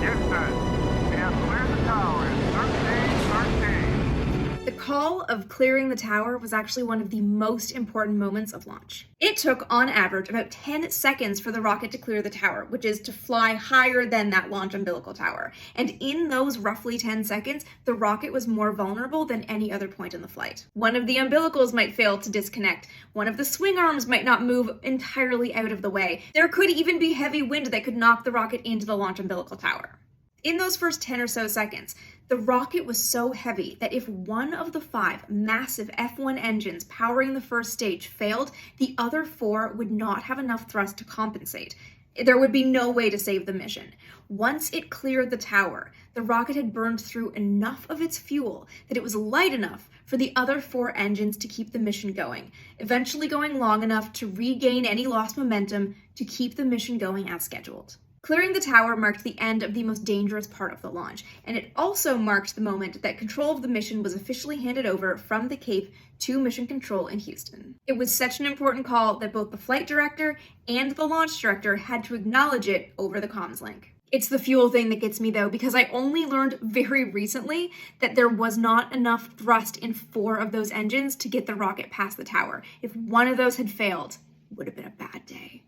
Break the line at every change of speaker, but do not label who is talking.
Houston, we have cleared the tower in 1313.
The call of clearing the tower was actually one of the most important moments of launch. It took, on average, about 10 seconds for the rocket to clear the tower, which is to fly higher than that launch umbilical tower. And in those roughly 10 seconds, the rocket was more vulnerable than any other point in the flight. One of the umbilicals might fail to disconnect. One of the swing arms might not move entirely out of the way. There could even be heavy wind that could knock the rocket into the launch umbilical tower. In those first 10 or so seconds, the rocket was so heavy that if one of the 5 massive F1 engines powering the first stage failed, the other 4 would not have enough thrust to compensate. There would be no way to save the mission. Once it cleared the tower, the rocket had burned through enough of its fuel that it was light enough for the other 4 engines to keep the mission going, eventually going long enough to regain any lost momentum to keep the mission going as scheduled. Clearing the tower marked the end of the most dangerous part of the launch, and it also marked the moment that control of the mission was officially handed over from the Cape to Mission Control in Houston. It was such an important call that both the flight director and the launch director had to acknowledge it over the comms link. It's the fuel thing that gets me though, because I only learned very recently that there was not enough thrust in 4 of those engines to get the rocket past the tower. If one of those had failed, it would have been a bad day.